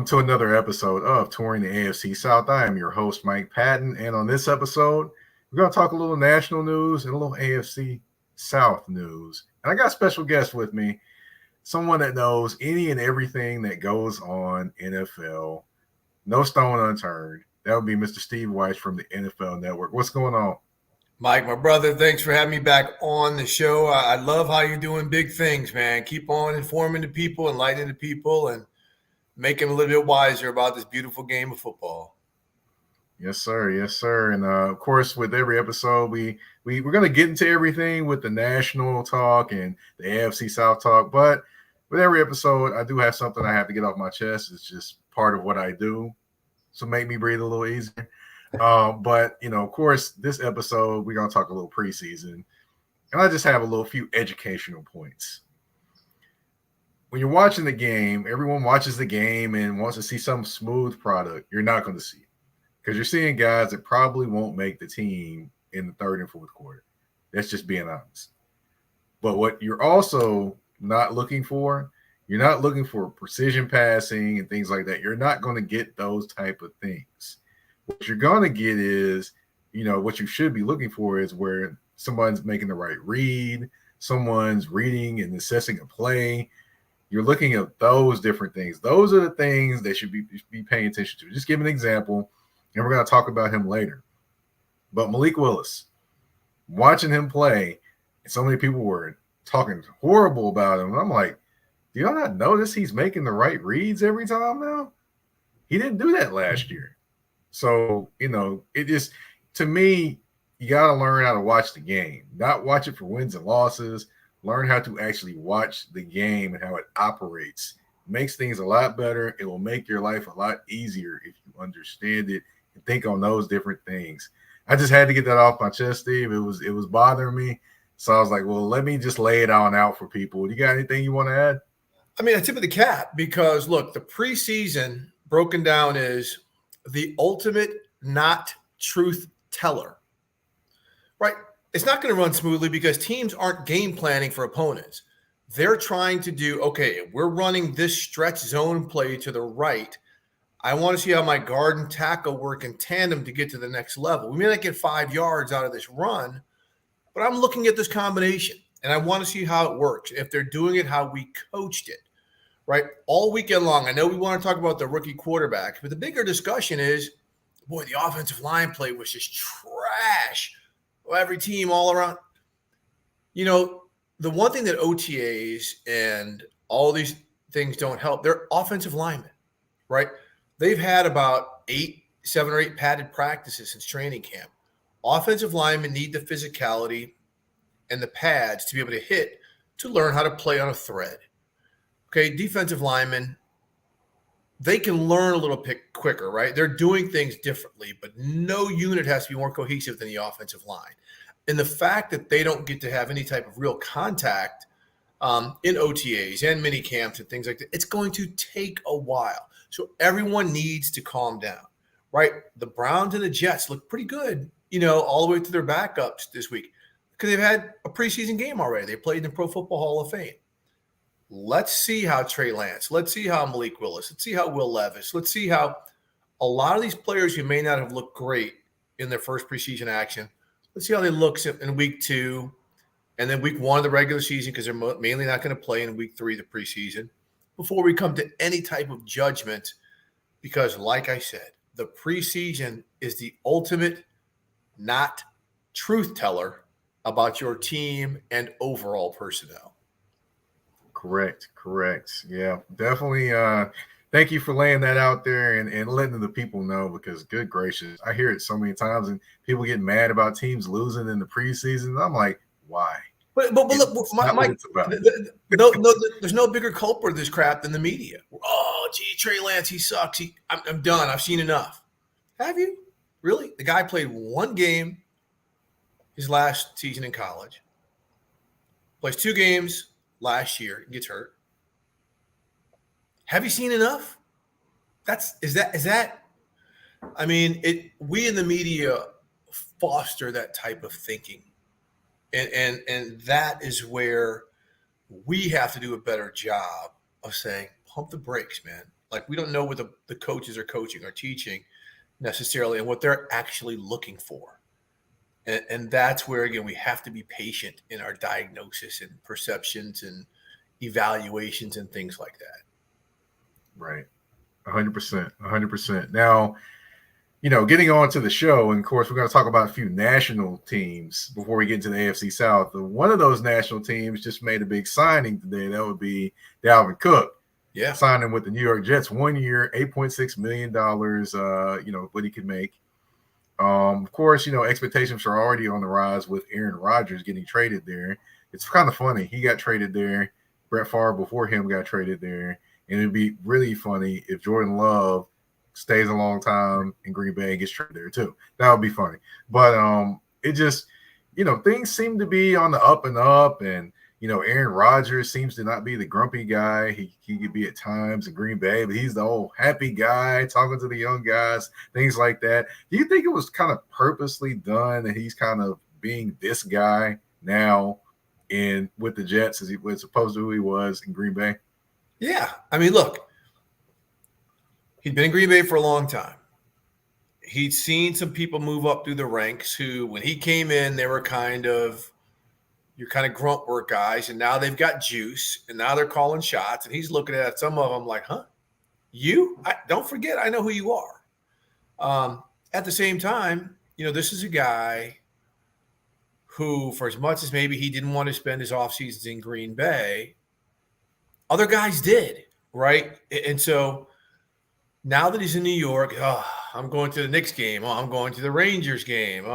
Welcome to another episode of Touring the AFC South. I am your host, Mike Patton, and on this episode, we're going to talk a little national news and a little AFC South news. And I got a special guest with me, someone that knows any and everything that goes on NFL, no stone unturned. That would be Mr. Steve Wyche from the NFL Network. What's going on? Mike, my brother, thanks for having me back on the show. I love how you're doing big things, man. Keep on informing the people, enlightening the people, and make them a little bit wiser about this beautiful game of football. Yes, sir. Yes, sir. And of course, with every episode, we're going to get into everything with the national talk and the AFC South talk. But with every episode, I do have something I have to get off my chest. It's just part of what I do. So make me breathe a little easier. But, of course, this episode, we're going to talk a little preseason. And I just have a few educational points. When you're watching the game, everyone watches the game and wants to see some smooth product. You're not going to see it because you're seeing guys that probably won't make the team in the third and fourth quarter. That's just being honest. But what you're also not looking for, you're not looking for precision passing and things like that. You're not going to get those type of things. What you're going to get is, what you should be looking for is where someone's making the right read, someone's reading and assessing a play. You're looking at those different things. Those are the things they should be paying attention to. Just give an example, and we're going to talk about him later. But Malik Willis, watching him play, so many people were talking horrible about him. And I'm like, do y'all not notice he's making the right reads every time now? He didn't do that last year. So, it just, to me, you got to learn how to watch the game, not watch it for wins and losses. Learn how to actually watch the game and how it operates. It makes things a lot better. It will make your life a lot easier if you understand it and think on those different things. I just had to get that off my chest, Steve. It was bothering me. So I was like, well, let me just lay it on out for people. Do you got anything you want to add? I mean, I tip of the cap because, look, the preseason broken down is the ultimate not truth teller, right? It's not going to run smoothly because teams aren't game planning for opponents. They're trying to do, okay, we're running this stretch zone play to the right. I want to see how my guard and tackle work in tandem to get to the next level. We may not get 5 yards out of this run, but I'm looking at this combination, and I want to see how it works. If they're doing it how we coached it, right? All weekend long, I know we want to talk about the rookie quarterback, but the bigger discussion is, boy, the offensive line play was just trash. Every team all around. The one thing that OTAs and all these things don't help, they're offensive linemen, right? They've had about 7 or 8 padded practices since training camp. Offensive linemen need the physicality and the pads to be able to hit to learn how to play on a thread. Okay, defensive linemen, they can learn a little bit quicker, right? They're doing things differently, but no unit has to be more cohesive than the offensive line. And the fact that they don't get to have any type of real contact in OTAs and mini camps and things like that, it's going to take a while. So everyone needs to calm down, right? The Browns and the Jets look pretty good, all the way to their backups this week because they've had a preseason game already. They played in the Pro Football Hall of Fame. Let's see how Trey Lance, let's see how Malik Willis, let's see how Will Levis, let's see how a lot of these players who may not have looked great in their first preseason action, let's see how they look in week 2 and then week 1 of the regular season because they're mainly not going to play in week 3 of the preseason before we come to any type of judgment because, like I said, the preseason is the ultimate not truth teller about your team and overall personnel. Correct. Yeah, definitely. Thank you for laying that out there and letting the people know because, good gracious, I hear it so many times and people get mad about teams losing in the preseason. I'm like, why? But look, Mike, there's no bigger culprit of this crap than the media. Oh, gee, Trey Lance, he sucks. I'm done. I've seen enough. Have you? Really? The guy played 1 game his last season in college. Plays 2 games last year, gets hurt. Have you seen enough? Is that I mean, we in the media foster that type of thinking. And that is where we have to do a better job of saying, pump the brakes, man. Like, we don't know what the coaches are coaching or teaching necessarily and what they're actually looking for. And that's where, again, we have to be patient in our diagnosis and perceptions and evaluations and things like that. Right. 100%. 100%. Now, getting on to the show, and of course, we're going to talk about a few national teams before we get into the AFC South. One of those national teams just made a big signing today. That would be Dalvin Cook. Yeah. Signing with the New York Jets, 1 year, $8.6 million, what he could make. Of course, expectations are already on the rise with Aaron Rodgers getting traded there. It's kind of funny. He got traded there. Brett Favre before him got traded there. And it'd be really funny if Jordan Love stays a long time in Green Bay and gets traded there too. That would be funny. But it just, things seem to be on the up and up. And, Aaron Rodgers seems to not be the grumpy guy. He could be at times in Green Bay, but he's the old happy guy talking to the young guys, things like that. Do you think it was kind of purposely done that he's kind of being this guy now with the Jets as opposed to who he was in Green Bay? Yeah. I mean, look, he'd been in Green Bay for a long time. He'd seen some people move up through the ranks who, when he came in, they were kind of grunt work guys, and now they've got juice, and now they're calling shots, and he's looking at some of them like, huh? Don't forget, I know who you are. At the same time, this is a guy who, for as much as maybe he didn't want to spend his off seasons in Green Bay, other guys did, right? And so now that he's in New York, I'm going to the Knicks game. I'm going to the Rangers game.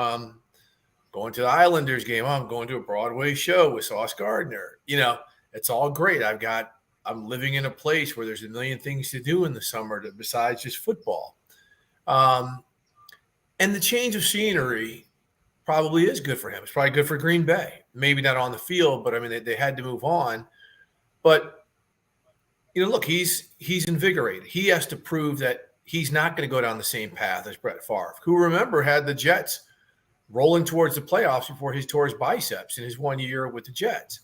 Going to the Islanders game. I'm going to a Broadway show with Sauce Gardner. It's all great. I'm living in a place where there's a million things to do in the summer besides just football. And the change of scenery probably is good for him. It's probably good for Green Bay. Maybe not on the field, but I mean, they had to move on. But, look, he's invigorated. He has to prove that he's not going to go down the same path as Brett Favre, who, remember, had the Jets rolling towards the playoffs before he tore his biceps in his 1 year with the Jets.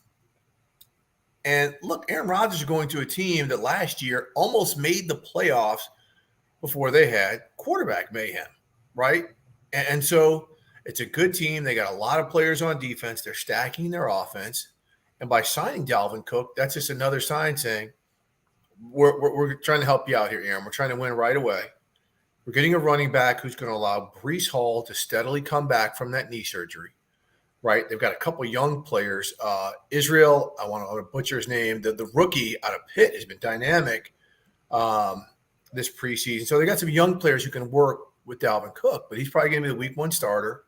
And look, Aaron Rodgers is going to a team that last year almost made the playoffs before they had quarterback mayhem, right? And so it's a good team. They got a lot of players on defense. They're stacking their offense. And by signing Dalvin Cook, that's just another sign saying, we're trying to help you out here, Aaron. We're trying to win right away. We're getting a running back who's going to allow Breece Hall to steadily come back from that knee surgery, right? They've got a couple young players. Israel, I want to butcher his name. The rookie out of Pitt has been dynamic this preseason. So they got some young players who can work with Dalvin Cook, but he's probably going to be the week one starter.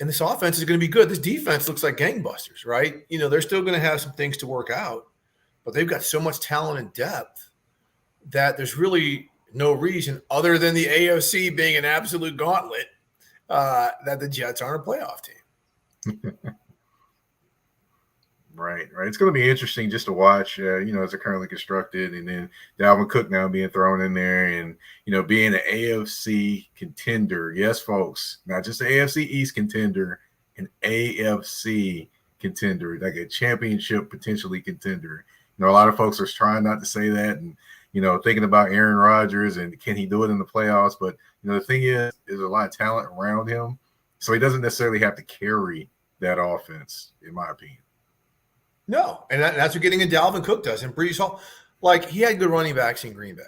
And this offense is going to be good. This defense looks like gangbusters, right? They're still going to have some things to work out, but they've got so much talent and depth that there's really no reason other than the AFC being an absolute gauntlet that the Jets aren't a playoff team. Right. It's going to be interesting just to watch, as they're currently constructed, and then Dalvin Cook now being thrown in there and, being an AFC contender. Yes, folks, not just an AFC East contender, an AFC contender, like a championship potentially contender. A lot of folks are trying not to say that and, thinking about Aaron Rodgers and can he do it in the playoffs? But, the thing is, there's a lot of talent around him. So he doesn't necessarily have to carry that offense, in my opinion. No, and that's what getting a Dalvin Cook does. And Breece Hall, like, he had good running backs in Green Bay,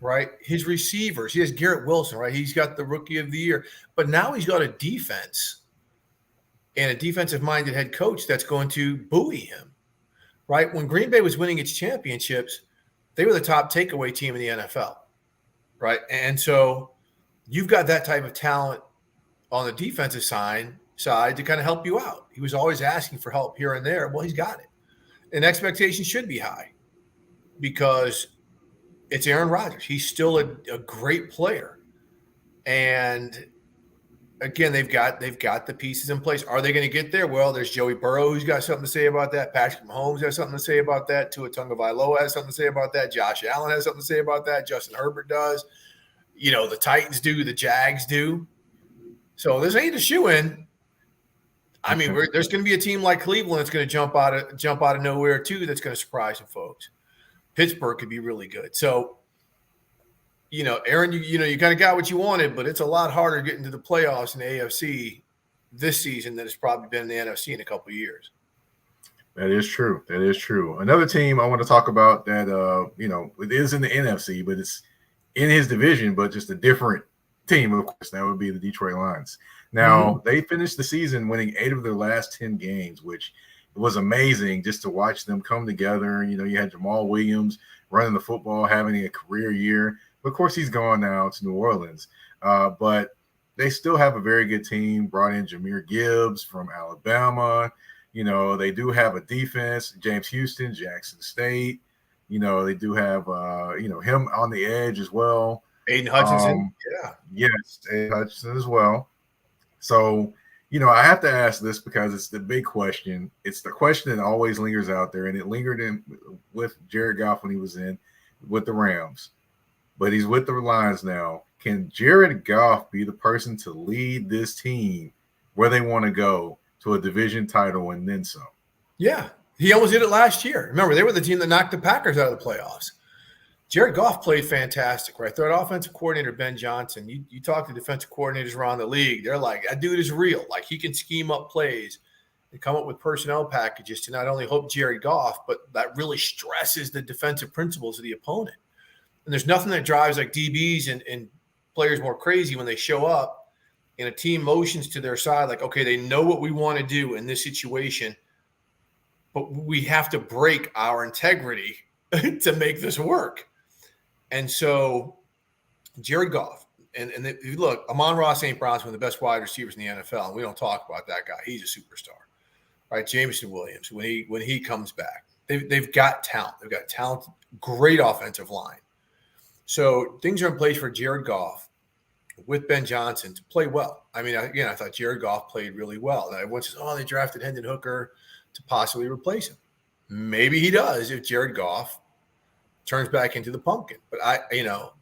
right? His receivers, he has Garrett Wilson, right? He's got the rookie of the year. But now he's got a defense and a defensive-minded head coach that's going to buoy him, right? When Green Bay was winning its championships, they were the top takeaway team in the NFL, right? And so you've got that type of talent on the defensive side to kind of help you out. He was always asking for help here and there. Well, he's got it. And expectations should be high because it's Aaron Rodgers. He's still a great player. And again, they've got the pieces in place. Are they going to get there? Well, there's Joey Burrow who's got something to say about that. Patrick Mahomes has something to say about that. Tua Tagovailoa has something to say about that. Josh Allen has something to say about that. Justin Herbert does. The Titans do. The Jags do. So this ain't a shoe-in. I mean, there's going to be a team like Cleveland that's going to jump out of nowhere too. That's going to surprise some folks. Pittsburgh could be really good. So, Aaron, you kind of got what you wanted, but it's a lot harder getting to the playoffs in the AFC this season than it's probably been in the NFC in a couple of years. That is true. That is true. Another team I want to talk about that, it is in the NFC, but it's in his division, but just a different team, of course. That would be the Detroit Lions. Now, they finished the season winning 8 of their last 10 games, which was amazing just to watch them come together. You had Jamal Williams running the football, having a career year. But of course, he's gone now to New Orleans. But they still have a very good team. Brought in Jahmyr Gibbs from Alabama. They do have a defense, James Houston, Jackson State. They do have, him on the edge as well. Aiden Hutchinson. Yes, Aiden Hutchinson as well. So, I have to ask this because it's the big question. It's the question that always lingers out there, and it lingered in with Jared Goff when he was in with the Rams. But he's with the Lions now. Can Jared Goff be the person to lead this team where they want to go to a division title and then some? Yeah, he almost did it last year. Remember, they were the team that knocked the Packers out of the playoffs. Jared Goff played fantastic, right? Their offensive coordinator, Ben Johnson, you talk to defensive coordinators around the league, they're like, that dude is real. Like, he can scheme up plays and come up with personnel packages to not only help Jared Goff, but that really stresses the defensive principles of the opponent. And there's nothing that drives like DBs and players more crazy when they show up and a team motions to their side, like, okay, they know what we want to do in this situation, but we have to break our integrity to make this work. And so Jared Goff, and look, Amon-Ra St. Brown's one of the best wide receivers in the NFL. And we don't talk about that guy. He's a superstar, right? Jameson Williams, when he comes back, they've got talent. They've got talent, great offensive line. So things are in place for Jared Goff with Ben Johnson to play well. I mean, I thought Jared Goff played really well. Now, everyone says, they drafted Hendon Hooker to possibly replace him. Maybe he does if Jared Goff turns back into the pumpkin. But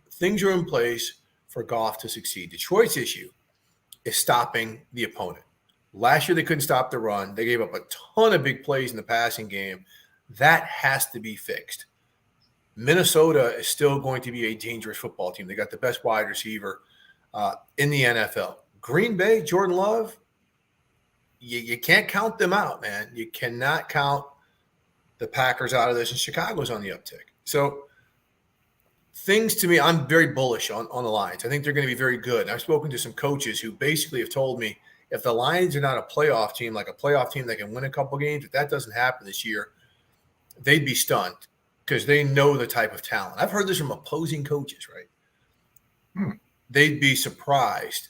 things are in place for Goff to succeed. Detroit's issue is stopping the opponent. Last year, they couldn't stop the run. They gave up a ton of big plays in the passing game. That has to be fixed. Minnesota is still going to be a dangerous football team. They got the best wide receiver in the NFL. Green Bay, Jordan Love, you can't count them out, man. You cannot count the Packers out of this, and Chicago's on the uptick. So things to me, I'm very bullish on the Lions. I think they're going to be very good. And I've spoken to some coaches who basically have told me if the Lions are not a playoff team, like a playoff team that can win a couple games, if that doesn't happen this year, they'd be stunned because they know the type of talent. I've heard this from opposing coaches, right? They'd be surprised,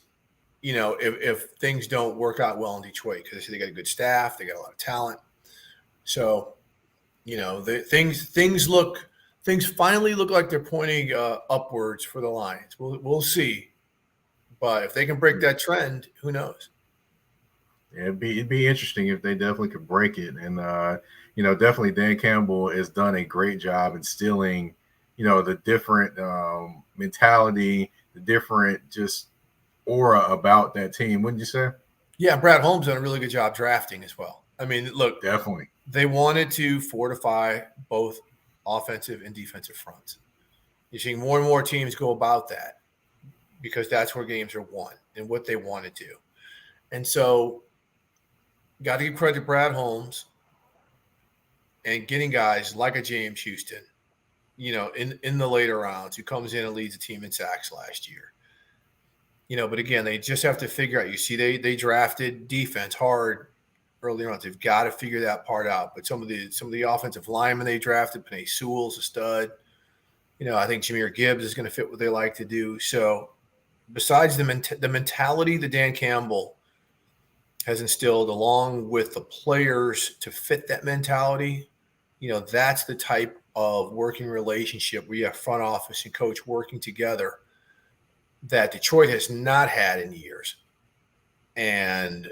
if things don't work out well in Detroit because they say they got a good staff, they got a lot of talent. So, things finally look like they're pointing upwards for the Lions. We'll see, but if they can break that trend, who knows? Yeah, it'd be interesting if they definitely could break it. And definitely Dan Campbell has done a great job instilling, the different mentality, the different just aura about that team. Wouldn't you say? Yeah, Brad Holmes done a really good job drafting as well. I mean, look, definitely they wanted to fortify both offensive and defensive fronts. You're seeing more and more teams go about that because that's where games are won and what they want to do. And so got to give credit to Brad Holmes and getting guys like a James Houston, in the later rounds, who comes in and leads the team in sacks last year. But again, they just have to figure out. You see, they drafted defense hard earlier on. They've got to figure that part out. But some of the offensive linemen they drafted, Penei Sewell's a stud. I think Jahmyr Gibbs is going to fit what they like to do. So besides the mentality that Dan Campbell has instilled along with the players to fit that mentality, that's the type of working relationship where you have front office and coach working together that Detroit has not had in years. And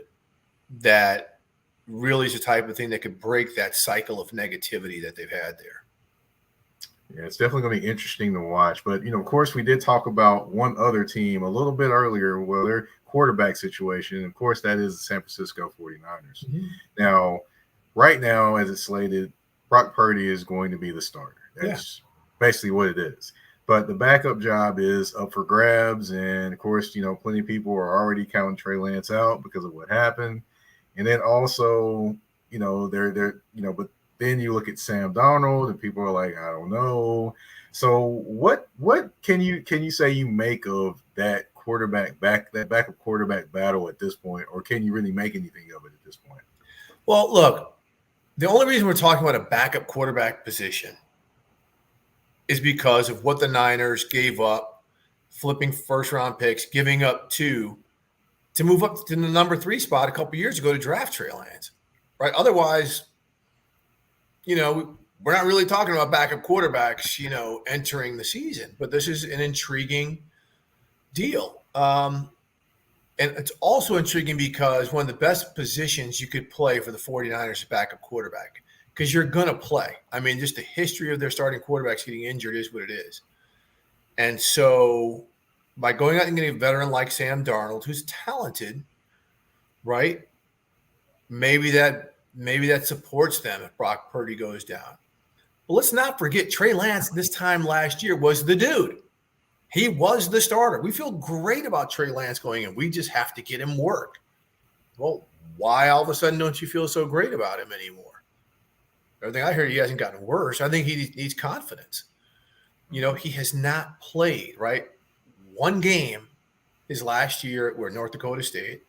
that really is the type of thing that could break that cycle of negativity that they've had there. Yeah, it's definitely going to be interesting to watch. But, of course, we did talk about one other team a little bit earlier, well, their quarterback situation. Of course, that is the San Francisco 49ers. Now, right now, as it's slated, Brock Purdy is going to be the starter. That's basically what it is. But the backup job is up for grabs. And of course, plenty of people are already counting Trey Lance out because of what happened. And then also, but then you look at Sam Darnold and people are like, I don't know. So what can you say you make of that backup quarterback battle at this point, or can you really make anything of it at this point? Well, look, the only reason we're talking about a backup quarterback position is because of what the Niners gave up, flipping first-round picks, giving up 2 to move up to the number 3 spot a couple years ago to draft Trey Lance, right? Otherwise, we're not really talking about backup quarterbacks, entering the season. But this is an intriguing deal. And it's also intriguing because one of the best positions you could play for the 49ers is backup quarterback, because you're going to play. I mean, just the history of their starting quarterbacks getting injured is what it is. And so by going out and getting a veteran like Sam Darnold, who's talented, right, maybe that supports them if Brock Purdy goes down. But let's not forget, Trey Lance this time last year was the dude. He was the starter. We feel great about Trey Lance going in. We just have to get him work. Well, why all of a sudden don't you feel so great about him anymore? Everything I hear, he hasn't gotten worse. I think he needs confidence. He has not played, right? One game his last year at North Dakota State.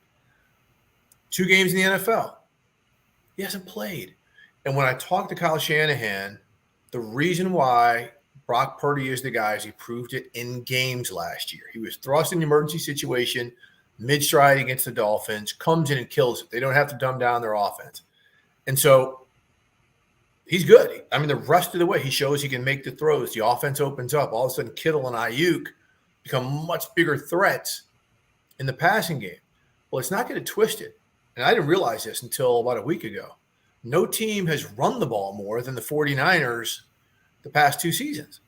2 games in the NFL. He hasn't played. And when I talked to Kyle Shanahan, the reason why Brock Purdy is the guy is he proved it in games last year. He was thrust in an emergency situation, mid-stride against the Dolphins, comes in and kills it. They don't have to dumb down their offense. And so he's good. I mean, the rest of the way, he shows he can make the throws. The offense opens up. All of a sudden, Kittle and Ayuk become much bigger threats in the passing game. Well, let's not get it twisted. And I didn't realize this until about a week ago. No team has run the ball more than the 49ers the past 2 seasons.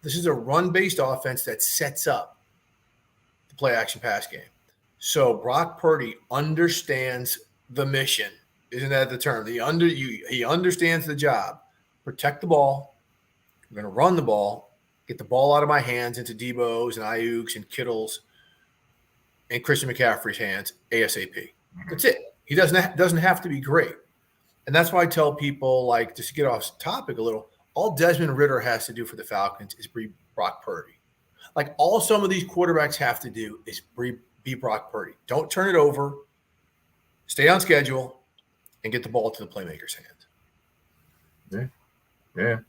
This is a run-based offense that sets up the play-action pass game. So Brock Purdy understands the mission. Isn't that the term? He understands the job. Protect the ball. I'm going to run the ball, get the ball out of my hands into Debo's and Ayuk's and Kittle's and Christian McCaffrey's hands ASAP. That's it. He doesn't have to be great. And that's why I tell people, like, just to get off topic a little, all Desmond Ridder has to do for the Falcons is be Brock Purdy. Like, all some of these quarterbacks have to do is be Brock Purdy. Don't turn it over. Stay on schedule and get the ball to the playmaker's hands. Yeah.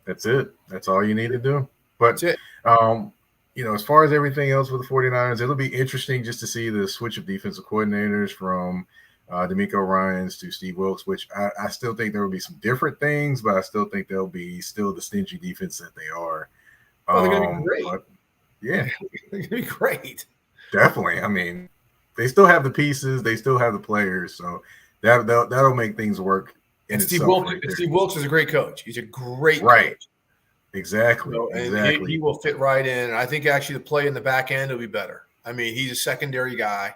That's it. That's all you need to do. But, that's it. As far as everything else with the 49ers, it'll be interesting just to see the switch of defensive coordinators from D'Amico Ryans to Steve Wilkes, which I still think there will be some different things, but I still think they'll be still the stingy defense that they are. They're going to be great. But, yeah. They're going to be great. Definitely. I mean, they still have the pieces. They still have the players. So that'll make things work. And Steve Wilkes is a great coach. He's a great coach. Exactly. And he will fit right in. And I think actually the play in the back end will be better. I mean, he's a secondary guy.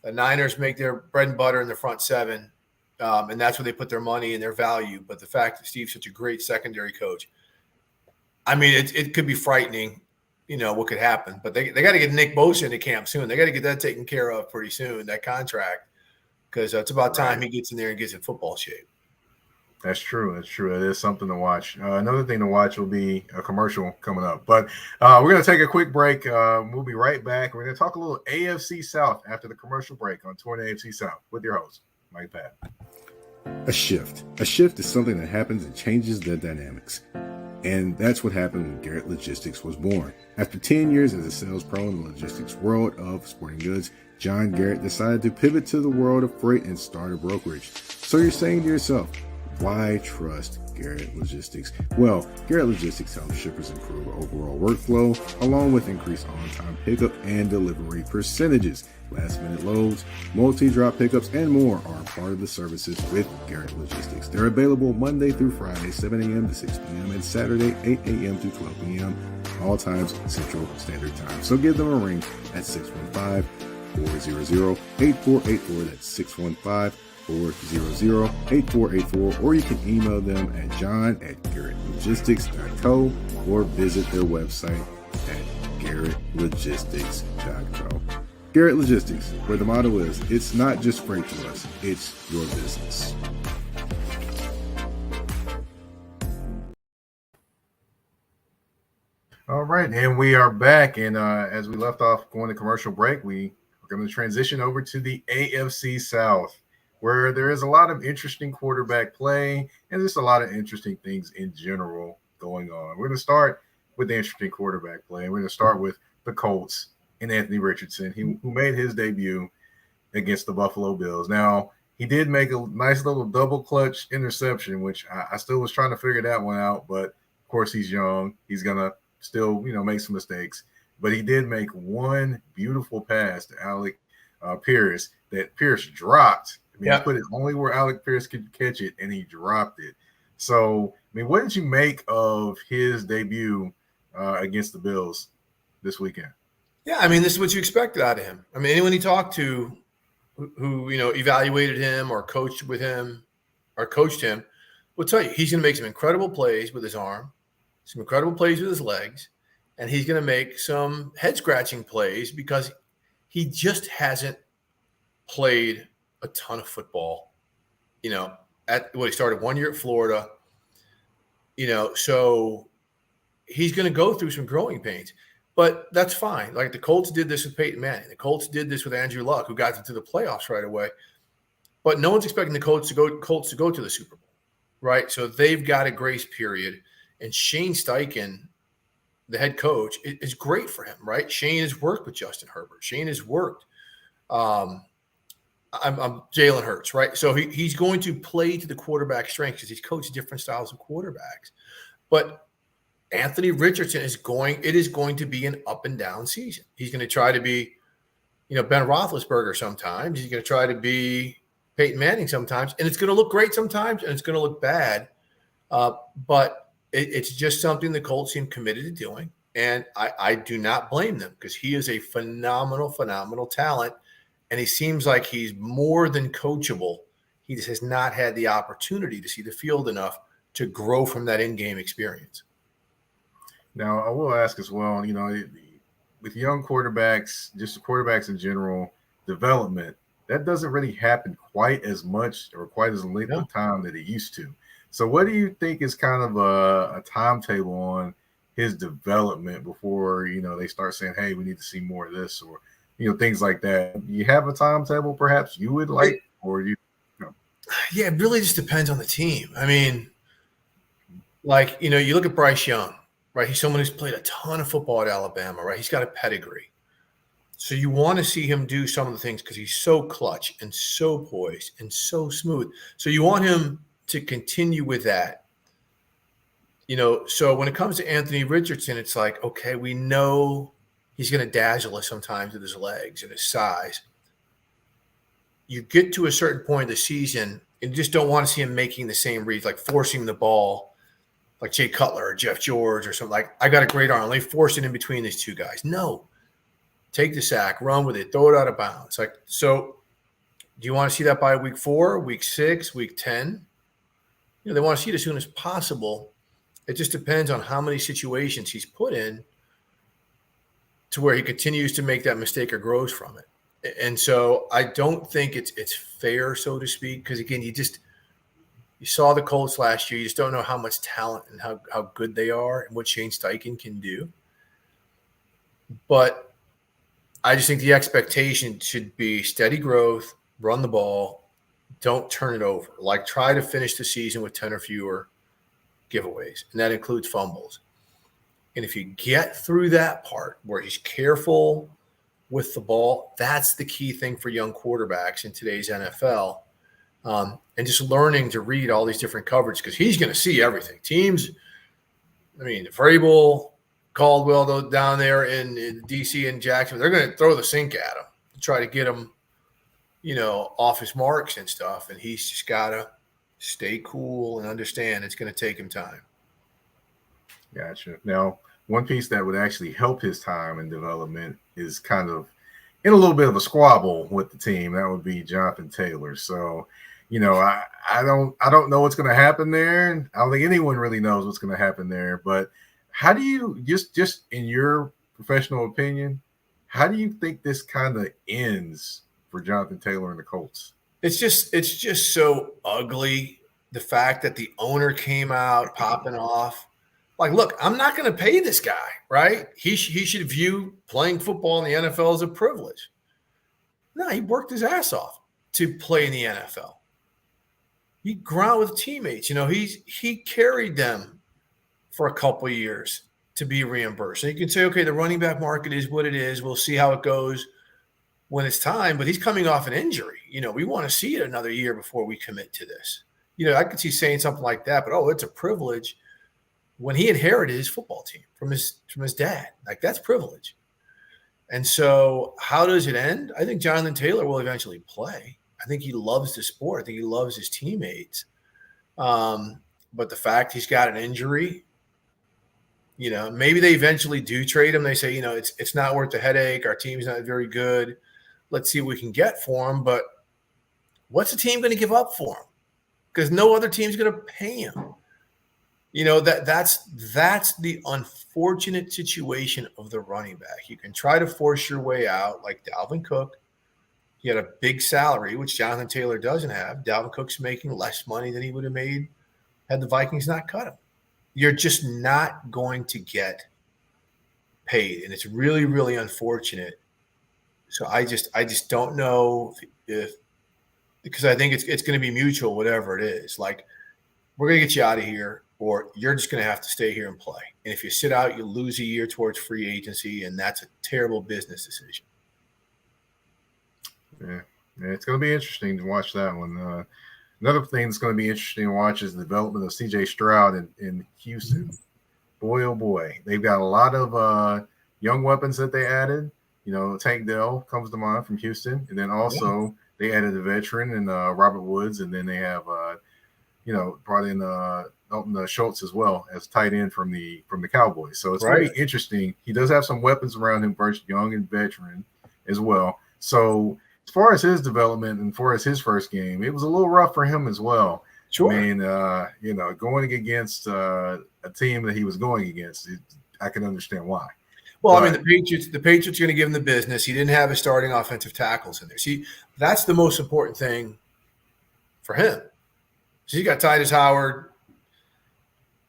The Niners make their bread and butter in the front 7, and that's where they put their money and their value. But the fact that Steve's such a great secondary coach, I mean, it could be frightening, what could happen. But they got to get Nick Bosa into camp soon. They got to get that taken care of pretty soon, that contract, because it's about time he gets in there and gets in football shape. That's true. It is something to watch. Another thing to watch will be a commercial coming up. But we're going to take a quick break. We'll be right back. We're going to talk a little AFC South after the commercial break on Touring AFC South with your host, Mike Pat. A shift. A shift is something that happens and changes the dynamics. And that's what happened when Garrett Logistics was born. After 10 years as a sales pro in the logistics world of sporting goods, John Garrett decided to pivot to the world of freight and start a brokerage. So you're saying to yourself, why trust Garrett Logistics? Well, Garrett Logistics helps shippers improve overall workflow, along with increased on-time pickup and delivery percentages. Last-minute loads, multi-drop pickups, and more are part of the services with Garrett Logistics. They're available Monday through Friday, 7 a.m. to 6 p.m., and Saturday, 8 a.m. to 12 p.m., all times Central Standard Time. So give them a ring at 615-400-8484. That's 844-800-8484, or you can email them at john@garrettlogistics.co or visit their website at garrettlogistics.co. Garrett Logistics, where the motto is, it's not just freight to us, it's your business. All right, and we are back. And as we left off going to commercial break, we are going to transition over to the AFC South, where there is a lot of interesting quarterback play and just a lot of interesting things in general going on. We're going to start with the interesting quarterback play. We're going to start with the Colts and Anthony Richardson, who made his debut against the Buffalo Bills. Now, he did make a nice little double clutch interception, which I still was trying to figure that one out. But, of course, he's young. He's going to still, make some mistakes. But he did make one beautiful pass to Alec Pierce that Pierce dropped. He put it only where Alec Pierce could catch it, and he dropped it. So, what did you make of his debut against the Bills this weekend? Yeah, this is what you expected out of him. Anyone he talked to who evaluated him or coached with him or coached him will tell you he's going to make some incredible plays with his arm, some incredible plays with his legs, and he's going to make some head-scratching plays because he just hasn't played a ton of football. He started 1 year at Florida, so he's going to go through some growing pains. But that's fine. Like the Colts did this with Peyton Manning. The Colts did this with Andrew Luck, who got into the playoffs right away. But no one's expecting the Colts to go to the Super Bowl, right? So they've got a grace period. And Shane Steichen, the head coach, is great for him, right? Shane has worked with Justin Herbert. Shane has worked. I'm Jalen Hurts, right? So he's going to play to the quarterback strength because he's coached different styles of quarterbacks. But Anthony Richardson is going to be an up and down season. He's going to try to be, Ben Roethlisberger sometimes. He's going to try to be Peyton Manning sometimes, and it's going to look great sometimes, and it's going to look bad. But it's just something the Colts seem committed to doing, and I do not blame them because he is a phenomenal, phenomenal talent, and he seems like he's more than coachable. He just has not had the opportunity to see the field enough to grow from that in-game experience. Now, I will ask as well, with young quarterbacks, just the quarterbacks in general, development, that doesn't really happen quite as much or quite as length of time that it used to. So what do you think is kind of a timetable on his development before, they start saying, hey, we need to see more of this or, things like that? You have a timetable perhaps you would like, or you know? Yeah, it really just depends on the team. You look at Bryce Young. Right, he's someone who's played a ton of football at Alabama, right? He's got a pedigree. So you want to see him do some of the things because he's so clutch and so poised and so smooth. So you want him to continue with that. So when it comes to Anthony Richardson, it's like, okay, we know he's going to dazzle us sometimes with his legs and his size. You get to a certain point of the season and you just don't want to see him making the same reads, like forcing the ball like Jay Cutler or Jeff George or something. Like, I got a great arm. Let me force it in between these two guys. No. Take the sack, run with it, throw it out of bounds. So do you want to see that by week 4, week 6, week 10? They want to see it as soon as possible. It just depends on how many situations he's put in to where he continues to make that mistake or grows from it. And so I don't think it's fair, so to speak, because, again, you saw the Colts last year. You just don't know how much talent and how good they are and what Shane Steichen can do. But I just think the expectation should be steady growth, run the ball, don't turn it over. Try to finish the season with 10 or fewer giveaways, and that includes fumbles. And if you get through that part where he's careful with the ball, that's the key thing for young quarterbacks in today's NFL. And just learning to read all these different coverages because he's going to see everything. Teams, Vrabel, Caldwell down there in D.C. and Jacksonville, they're going to throw the sink at him to try to get him, off his marks and stuff. And he's just got to stay cool and understand it's going to take him time. Gotcha. Now, one piece that would actually help his time and development is kind of in a little bit of a squabble with the team. That would be Jonathan Taylor. So I don't know what's going to happen there. I don't think anyone really knows what's going to happen there. But how do you just in your professional opinion, how do you think this kind of ends for Jonathan Taylor and the Colts? It's just so ugly. The fact that the owner came out popping off. Like, look, I'm not going to pay this guy, right? He should view playing football in the NFL as a privilege. No, he worked his ass off to play in the NFL. He ground with teammates. He carried them for a couple of years to be reimbursed. So you can say, okay, the running back market is what it is. We'll see how it goes when it's time. But he's coming off an injury. We want to see it another year before we commit to this. I could see saying something like that, but it's a privilege. When he inherited his football team from his dad, like that's privilege. And so how does it end? I think Jonathan Taylor will eventually play. I think he loves the sport. I think he loves his teammates. But the fact he's got an injury, maybe they eventually do trade him. They say, it's not worth the headache. Our team's not very good. Let's see what we can get for him. But what's the team going to give up for him? Because no other team's going to pay him. That's the unfortunate situation of the running back. You can try to force your way out like Dalvin Cook. He had a big salary, which Jonathan Taylor doesn't have. Dalvin Cook's making less money than he would have made had the Vikings not cut him. You're just not going to get paid, and it's really, really unfortunate. So I just don't know if because I think it's going to be mutual, whatever it is. Like, we're going to get you out of here, or you're just going to have to stay here and play. And if you sit out, you lose a year towards free agency, and that's a terrible business decision. Yeah, it's going to be interesting to watch that one. Another thing that's going to be interesting to watch is the development of C.J. Stroud in Houston. Boy, oh boy. They've got a lot of young weapons that they added. Tank Dell comes to mind from Houston. And then also they added a veteran in Robert Woods. And then they have, brought in Dalton Schultz as well as tight end from the Cowboys. So it's very interesting. He does have some weapons around him, both young and veteran as well. So as far as his development and for his first game, it was a little rough for him as well. Sure. I mean, going against a team that he was going against, I can understand why. Well, I mean, the Patriots are going to give him the business. He didn't have his starting offensive tackles in there. See, that's the most important thing for him. So he got Titus Howard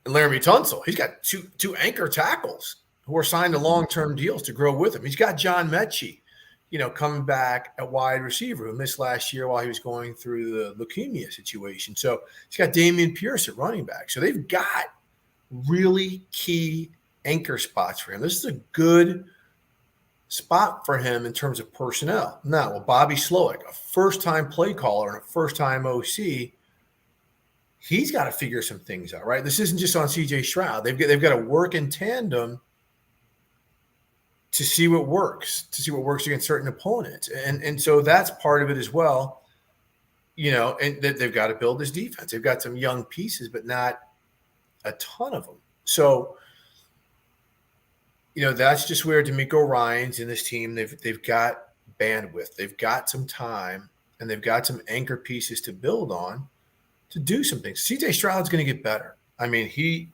and Laramie Tunsil. He's got two anchor tackles who are signed to long-term deals to grow with him. He's got John Mechie, coming back at wide receiver, who missed last year while he was going through the leukemia situation. So he's got Damian Pierce at running back. So they've got really key anchor spots for him. This is a good spot for him in terms of personnel. Now, well, Bobby Slowick, a first-time play caller and a first-time OC, he's got to figure some things out, right? This isn't just on C.J. Stroud. They've got to work in tandem to see what works against certain opponents. And so that's part of it as well, and they've got to build this defense. They've got some young pieces, but not a ton of them. So, that's just where DeMeco Ryans and this team, they've got bandwidth, they've got some time, and they've got some anchor pieces to build on to do some things. C.J. Stroud's going to get better. I mean, he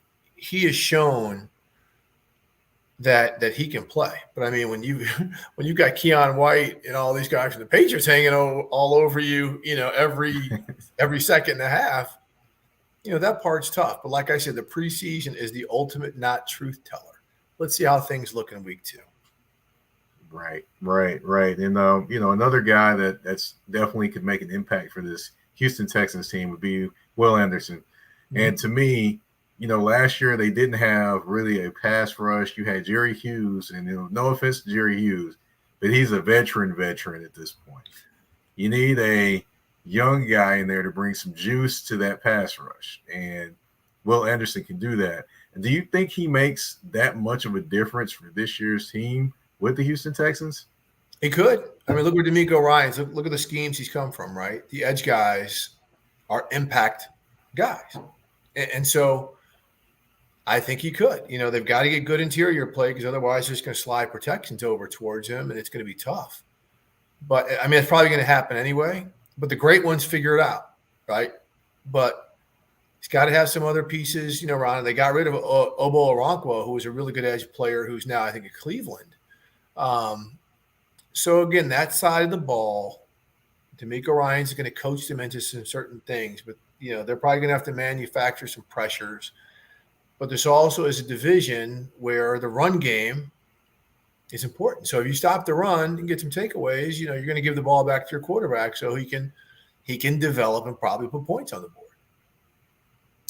has shown that he can play. But I mean, when you got Keon White and all these guys from the Patriots hanging all over you, every second and a half, that part's tough. But like I said, the preseason is the ultimate not truth teller. Let's see how things look in week 2. Right. And another guy that's definitely could make an impact for this Houston Texans team would be Will Anderson. Mm-hmm. And to me, last year they didn't have really a pass rush. You had Jerry Hughes, and no offense to Jerry Hughes, but he's a veteran at this point. You need a young guy in there to bring some juice to that pass rush, and Will Anderson can do that. And do you think he makes that much of a difference for this year's team with the Houston Texans? He could. I mean, look at DeMeco Ryans. Look at the schemes he's come from, right? The edge guys are impact guys. And so I think he could. They've got to get good interior play because otherwise they're just going to slide protections over towards him, and it's going to be tough. But, I mean, it's probably going to happen anyway. But the great ones figure it out. right? But he's got to have some other pieces, around it. They got rid of Obo Okonkwo, who was a really good edge player, who's now, I think, at Cleveland. So, again, that side of the ball, D'Amico Ryan's going to coach them into some certain things. But, they're probably going to have to manufacture some pressures. But this also is a division where the run game is important. So if you stop the run and get some takeaways, you're going to give the ball back to your quarterback so he can develop and probably put points on the board.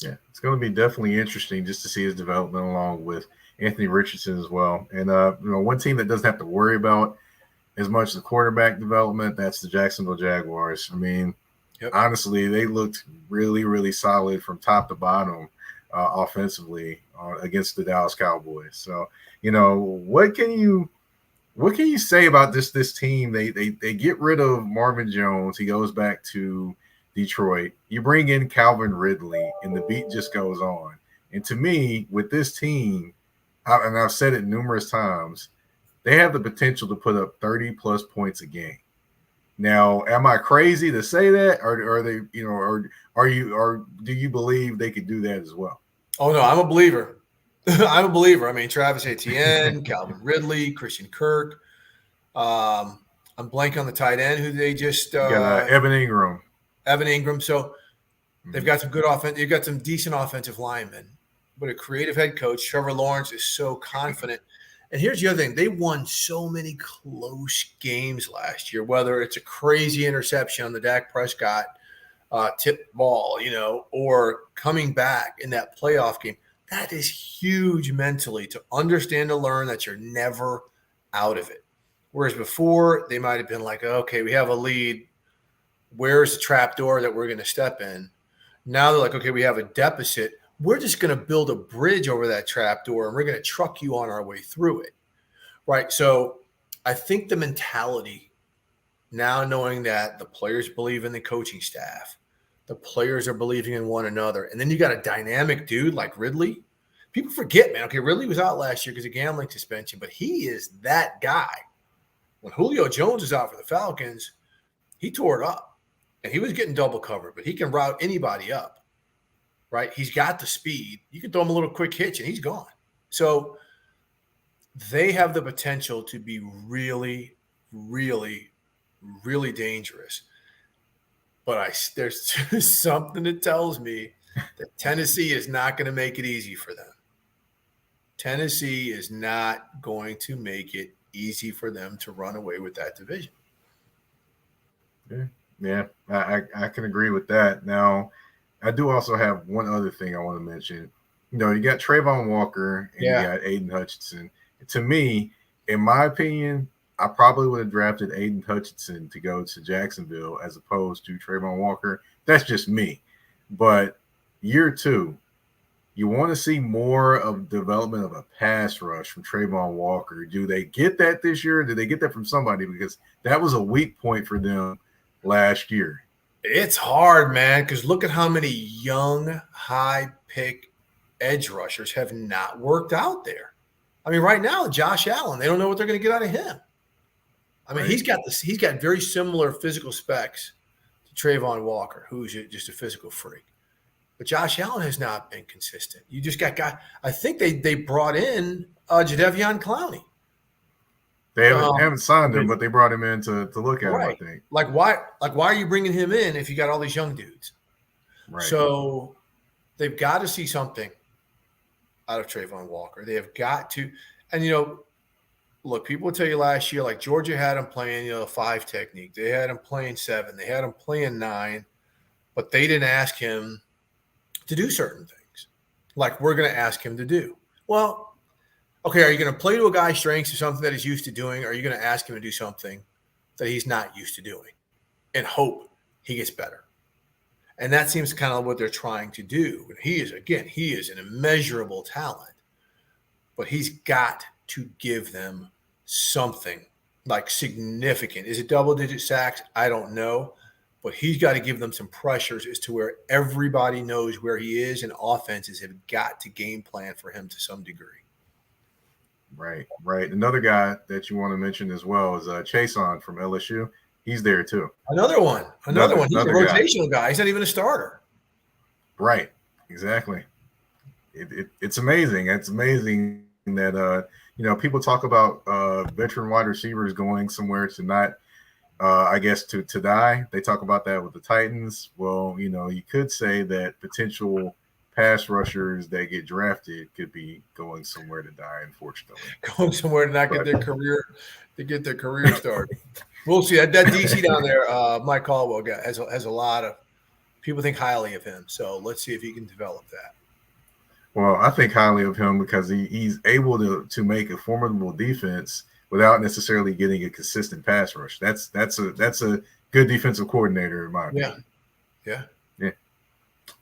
Yeah, it's going to be definitely interesting just to see his development along with Anthony Richardson as well. And one team that doesn't have to worry about as much the quarterback development, that's the Jacksonville Jaguars. I mean, honestly, they looked really, really solid from top to bottom offensively against the Dallas Cowboys. So, what can you say about this team? They get rid of Marvin Jones. He goes back to Detroit. You bring in Calvin Ridley, and the beat just goes on. And to me, with this team, and I've said it numerous times, they have the potential to put up 30-plus points a game. Now, am I crazy to say that, or are they, or do you believe they could do that as well? Oh no, I'm a believer. I'm a believer. I mean, Travis Etienne, Calvin Ridley, Christian Kirk. I'm blanking on the tight end who they just got Evan Ingram. Evan Ingram. So they've got some good offense. They've got some decent offensive linemen, but a creative head coach. Trevor Lawrence is so confident. And here's the other thing. They won so many close games last year, whether it's a crazy interception on the Dak Prescott tip ball, or coming back in that playoff game. That is huge mentally to understand and learn that you're never out of it. Whereas before, they might have been like, okay, we have a lead. Where's the trap door that we're going to step in? Now they're like, okay, we have a deficit. We're just going to build a bridge over that trap door, and we're going to truck you on our way through it, right? So I think the mentality now, knowing that the players believe in the coaching staff, the players are believing in one another, and then you got a dynamic dude like Ridley. People forget, man. Okay, Ridley was out last year because of gambling suspension, but he is that guy. When Julio Jones is out for the Falcons, he tore it up, and he was getting double covered, but he can route anybody up. Right? He's got the speed. You can throw him a little quick hitch and he's gone. So they have the potential to be really, really, really dangerous. But there's something that tells me that Tennessee is not going to make it easy for them. Tennessee is not going to make it easy for them to run away with that division. Yeah, I can agree with that. Now, I do also have one other thing I want to mention. You got Trayvon Walker and you got Aiden Hutchinson. To me, in my opinion, I probably would have drafted Aiden Hutchinson to go to Jacksonville as opposed to Trayvon Walker. That's just me. But year two, you want to see more of development of a pass rush from Trayvon Walker. Do they get that this year? Did they get that from somebody? Because that was a weak point for them last year. It's hard, man, because look at how many young, high-pick edge rushers have not worked out there. I mean, right now, Josh Allen, they don't know what they're going to get out of him. I mean, he's got very similar physical specs to Trayvon Walker, who's just a physical freak. But Josh Allen has not been consistent. You just got guy. I think they brought in Jadeveon Clowney. They haven't signed him, but they brought him in to look at him, I think. Like why are you bringing him in if you got all these young dudes? Right. So they've got to see something out of Trayvon Walker. They have got to. And, look, people would tell you last year, like Georgia had him playing, 5 technique. They had him playing 7. They had him playing 9. But they didn't ask him to do certain things like we're going to ask him to do. Well, okay, are you going to play to a guy's strengths or something that he's used to doing? Or are you going to ask him to do something that he's not used to doing and hope he gets better? And that seems kind of what they're trying to do. He is an immeasurable talent, but he's got to give them something like significant. Is it double-digit sacks? I don't know. But he's got to give them some pressures as to where everybody knows where he is, and offenses have got to game plan for him to some degree. Right. Another guy that you want to mention as well is Chason from LSU. he's there too. Another one. He's a rotational guy. He's not even a starter. Right. Exactly. It's amazing. It's amazing that people talk about veteran wide receivers going somewhere to not, I guess, to die. They talk about that with the Titans. Well, you could say that potential pass rushers that get drafted could be going somewhere to die, unfortunately. Going somewhere to not get their career started. We'll see. That DC down there, Mike Caldwell has a lot of people think highly of him. So let's see if he can develop that. Well, I think highly of him because he's able to make a formidable defense without necessarily getting a consistent pass rush. That's a good defensive coordinator in my opinion. Yeah.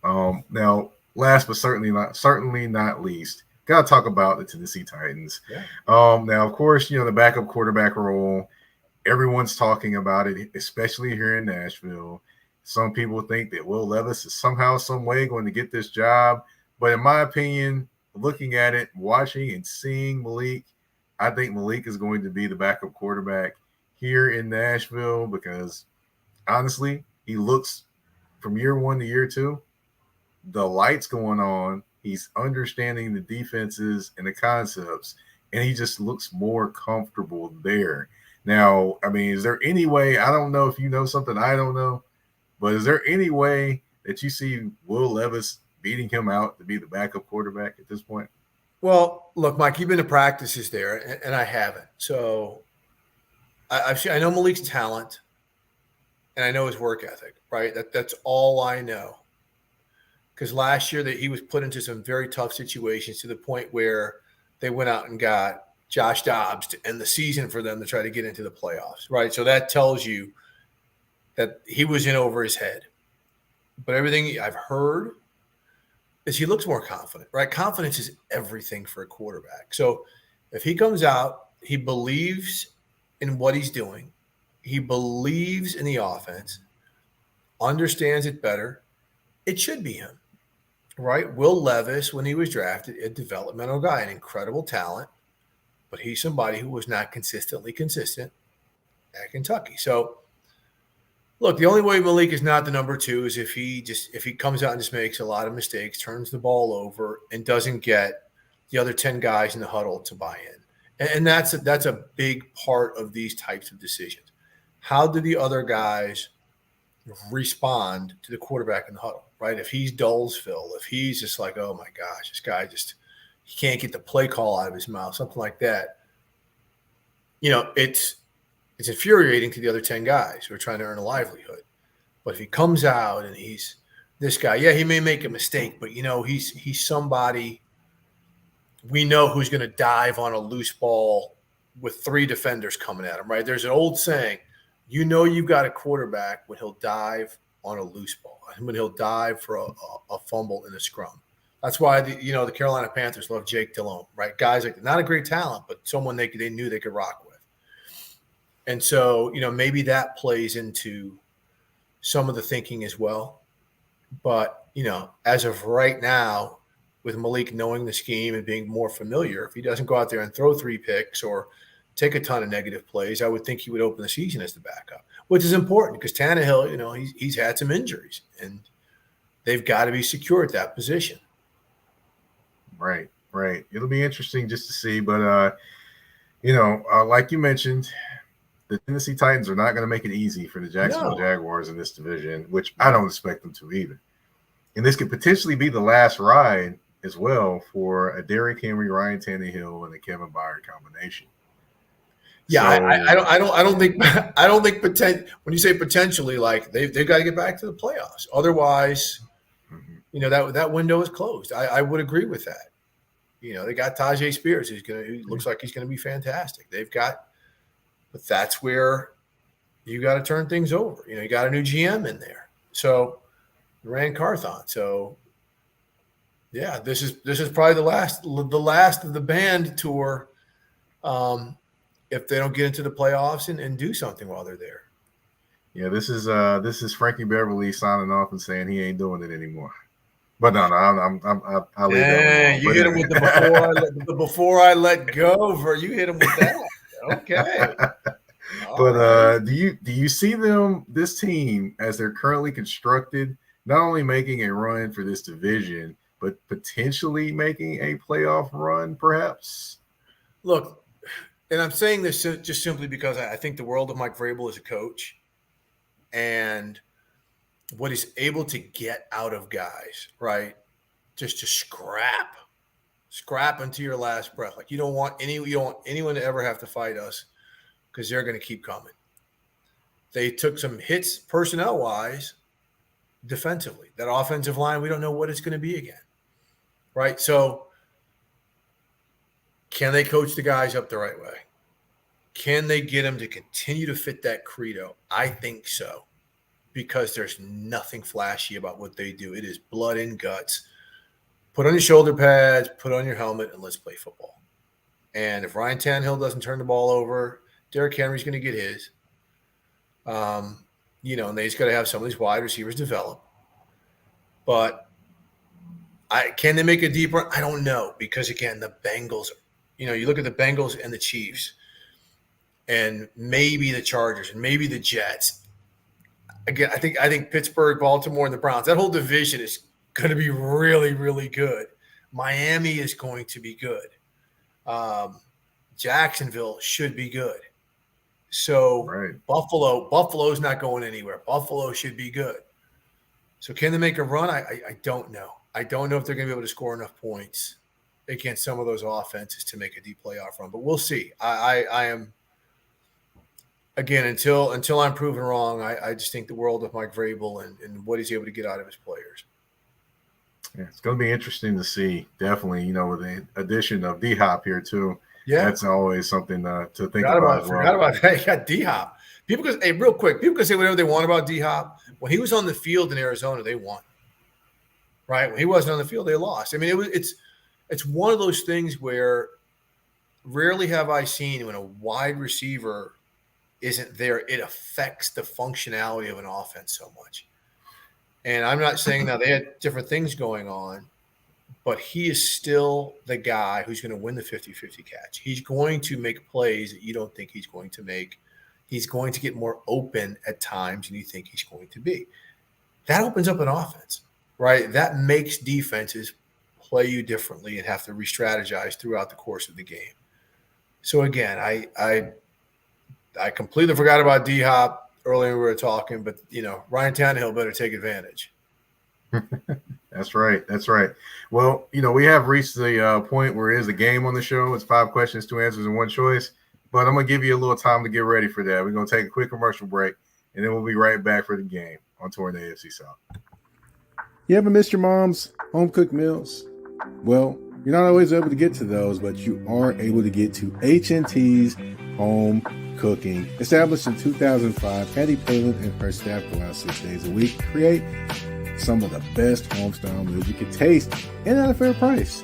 Now, last but certainly not least, gotta talk about the Tennessee Titans. Yeah. Now, of course, the backup quarterback role. Everyone's talking about it, especially here in Nashville. Some people think that Will Levis is somehow, some way going to get this job. But in my opinion, looking at it, watching and seeing Malik, I think Malik is going to be the backup quarterback here in Nashville because, honestly, he looks from year one to year two, the lights going on. He's understanding the defenses and the concepts, and he just looks more comfortable there. Now, I mean, is there any way, I don't know if you know something I don't know, but is there any way that you see Will Levis beating him out to be the backup quarterback at this point? Well, look, Mike, you've been to practices there, and I haven't. So I know Malik's talent, and I know his work ethic, right? That's all I know. Because last year that he was put into some very tough situations to the point where they went out and got Josh Dobbs to end the season for them to try to get into the playoffs, right? So that tells you that he was in over his head. But everything I've heard is he looks more confident, right? Confidence is everything for a quarterback. So if he comes out, he believes in what he's doing. He believes in the offense, understands it better. It should be him, right? Will Levis, when he was drafted, a developmental guy, an incredible talent, but he's somebody who was not consistently consistent at Kentucky. So, look, the only way Malik is not the number two is if he comes out and just makes a lot of mistakes, turns the ball over, and doesn't get the other 10 guys in the huddle to buy in. And that's a big part of these types of decisions. How do the other guys respond to the quarterback in the huddle, right? If he's Dullsville, if he's just like, oh my gosh, this guy he can't get the play call out of his mouth, something like that. It's infuriating to the other 10 guys who are trying to earn a livelihood. But if he comes out and he's this guy, yeah, he may make a mistake, but he's somebody we know who's going to dive on a loose ball with 3 defenders coming at him, right? There's an old saying, you've got a quarterback when he'll dive on a loose ball, when he'll dive for a fumble in a scrum. That's why the Carolina Panthers love Jake Delhomme, right? Guys like not a great talent, but someone they knew they could rock with. And so, maybe that plays into some of the thinking as well. But, as of right now, with Malik knowing the scheme and being more familiar, if he doesn't go out there and throw 3 picks or take a ton of negative plays, I would think he would open the season as the backup, which is important because Tannehill, he's had some injuries and they've got to be secure at that position. Right. It'll be interesting just to see. But, like you mentioned, the Tennessee Titans are not going to make it easy for the Jacksonville Jaguars in this division, which I don't expect them to either. And this could potentially be the last ride as well for a Derrick Henry, Ryan Tannehill, and a Kevin Byard combination. Yeah, so, I don't think when you say potentially, like they've got to get back to the playoffs. Otherwise, that window is closed. I would agree with that. They got Tajay Spears, who looks like he's going to be fantastic. But that's where you got to turn things over. You got a new GM in there. So Rand Carthon. So yeah, this is probably the last of the band tour. If they don't get into the playoffs and do something while they're there. Yeah, this is Frankie Beverly signing off and saying he ain't doing it anymore. But no, I'll leave that one. You hit him with the before I let go. You hit him with that. Okay. But right. do you see this team as they're currently constructed, not only making a run for this division, but potentially making a playoff run, perhaps? Look, and I'm saying this just simply because I think the world of Mike Vrabel as a coach and what he's able to get out of guys, right? Just to scrap until your last breath. Like you don't want anyone to ever have to fight us because they're going to keep coming. They took some hits personnel wise, defensively. That offensive line, we don't know what it's going to be again, right? So, can they coach the guys up the right way? Can they get them to continue to fit that credo? I think so, because there's nothing flashy about what they do. It is blood and guts. Put on your shoulder pads, put on your helmet, and let's play football. And if Ryan Tannehill doesn't turn the ball over, Derrick Henry's going to get his. And they just got to have some of these wide receivers develop. But can they make a deep run? I don't know, because again, the Bengals. You look at the Bengals and the Chiefs, and maybe the Chargers, and maybe the Jets. Again, I think Pittsburgh, Baltimore, and the Browns. That whole division is going to be really, really good. Miami is going to be good. Jacksonville should be good. So Right. Buffalo's not going anywhere. Buffalo should be good. So can they make a run? I don't know. I don't know if they're going to be able to score enough points against some of those offenses to make a deep playoff run. But we'll see. I am, again, until I'm proven wrong, I just think the world of Mike Vrabel and what he's able to get out of his players. Yeah, it's going to be interesting to see. Definitely, with the addition of D-Hop here too. Yeah, that's always something to think about. Forgot about that. You got D-Hop. People can, real quick, people can say whatever they want about D-Hop. When he was on the field in Arizona, they won. Right? When he wasn't on the field, they lost. I mean, it's one of those things where rarely have I seen when a wide receiver isn't there, it affects the functionality of an offense so much. And I'm not saying now they had different things going on, but he is still the guy who's going to win the 50-50 catch. He's going to make plays that you don't think he's going to make. He's going to get more open at times than you think he's going to be. That opens up an offense, right? That makes defenses play you differently and have to re-strategize throughout the course of the game. So again, I completely forgot about D-Hop earlier we were talking, but Ryan Tannehill better take advantage. That's right. Well, we have reached the point where it is a game on the show. It's 5 questions, 2 answers, and 1 choice. But I'm going to give you a little time to get ready for that. We're going to take a quick commercial break, and then we'll be right back for the game on Touring the AFC South. You ever missed your mom's home-cooked meals? Well, you're not always able to get to those, but you are able to get to H&T's Home Cooking. Established in 2005, Patty Palin and her staff go out 6 days a week to create some of the best home-style meals you can taste and at a fair price.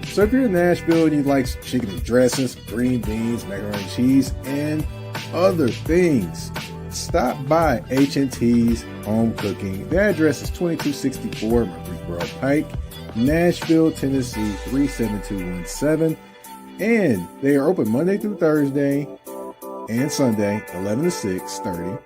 So if you're in Nashville and you like chicken and dressings, green beans, macaroni and cheese, and other things, stop by H&T's Home Cooking. Their address is 2264 Murfreesboro Pike, Nashville, Tennessee 37217. And they are open Monday through Thursday and Sunday, 11 to 6:30,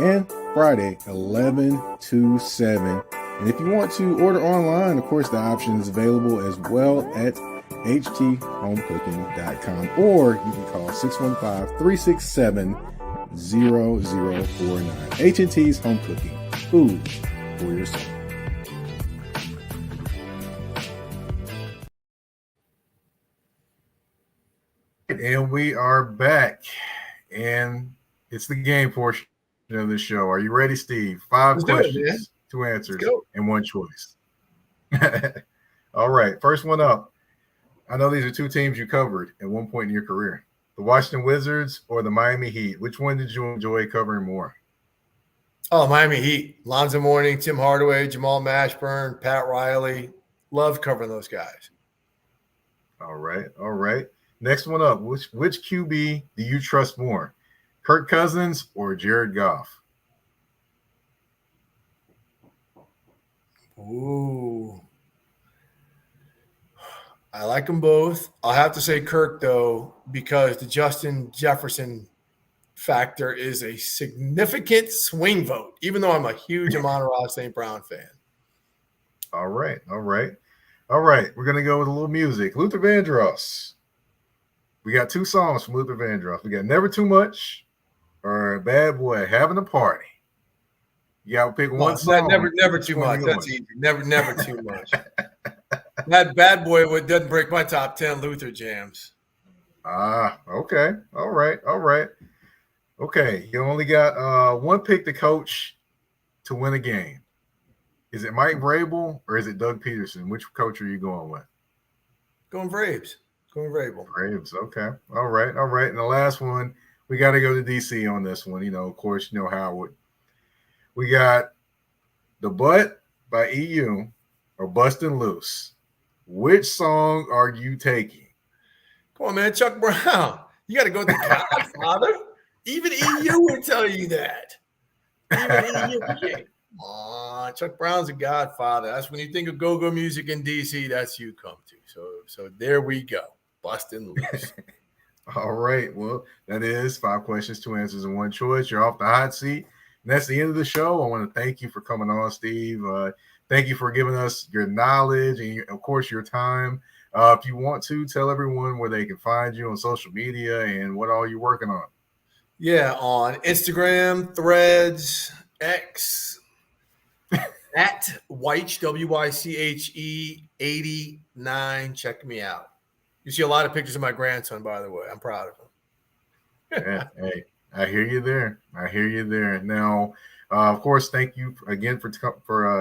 and Friday, 11 to 7. And if you want to order online, of course, the option is available as well at hthomecooking.com, or you can call 615-367-0049. H&T's Home Cooking, food for your soul. And we are back, and it's the game portion of the show. Are you ready, Steve? 5 questions, 2 answers, and 1 choice. All right, first one up. I know these are 2 teams you covered at one point in your career. The Washington Wizards or the Miami Heat? Which one did you enjoy covering more? Oh, Miami Heat. Lonzo Mourning, Tim Hardaway, Jamal Mashburn, Pat Riley. Love covering those guys. All right. Next one up. Which QB do you trust more? Kirk Cousins or Jared Goff? Ooh. I like them both. I'll have to say Kirk, though, because the Justin Jefferson factor is a significant swing vote, even though I'm a huge Amon-Ra St. Brown fan. All right. We're gonna go with a little music. Luther Vandross. We got 2 songs from Luther Vandross. We got "Never Too Much" or "Bad Boy Having a Party." You got to pick one song. Never too much. That's easy. Never too much. That Bad Boy doesn't break my top 10 Luther jams. Okay. All right. Okay, you only got one pick to coach to win a game. Is it Mike Vrabel or is it Doug Peterson? Which coach are you going with? Going Braves. Going Vrabel. Braves. Okay. All right. And the last one, we got to go to DC on this one. Of course, Howard. We got "The Butt" by EU or "Bustin' Loose." Which song are you taking? Come on, man. Chuck Brown. You got to go with the Godfather. Even EU would tell you that. Even EU. Come on. Chuck Brown's a Godfather. That's when you think of go-go music in DC, that's who you come to. So there we go. Bustin' Loose. All right. Well, that is 5 questions, 2 answers, and 1 choice. You're off the hot seat. And that's the end of the show. I want to thank you for coming on, Steve. Thank you for giving us your knowledge and, of course, your time. If you want to, tell everyone where they can find you on social media and what all you're working on. Yeah, on Instagram, Threads, X, at Wyche, WYCHE 89. Check me out. You see a lot of pictures of my grandson, by the way. I'm proud of him. Yeah, hey, I hear you there. Now, of course, thank you again for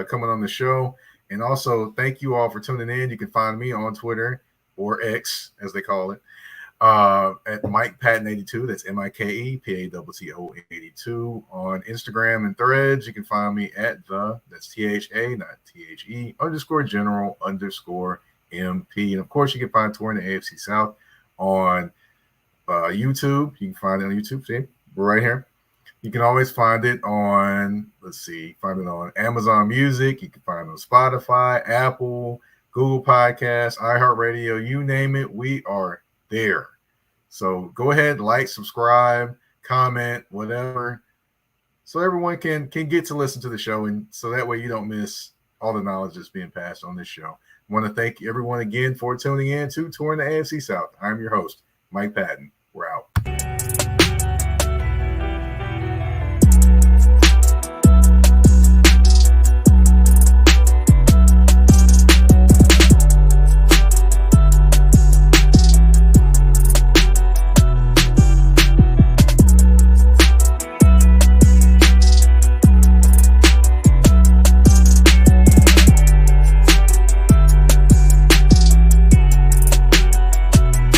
coming on the show. And also, thank you all for tuning in. You can find me on Twitter, or X, as they call it, at Mike Patton 82. That's MikePatton 82. On Instagram and Threads, you can find me at that's THA, not THE, _general _MP. And of course, you can find Touring the AFC South on YouTube. You can find it on YouTube. See, we're right here. You can always find it on, find it on Amazon Music. You can find it on Spotify, Apple, Google Podcasts, iHeartRadio, you name it, we are there. So go ahead, like, subscribe, comment, whatever, so everyone can get to listen to the show, and so that way you don't miss all the knowledge that's being passed on this show. I want to thank everyone again for tuning in to Touring the AFC South. I'm your host, Mike Patton. We're out.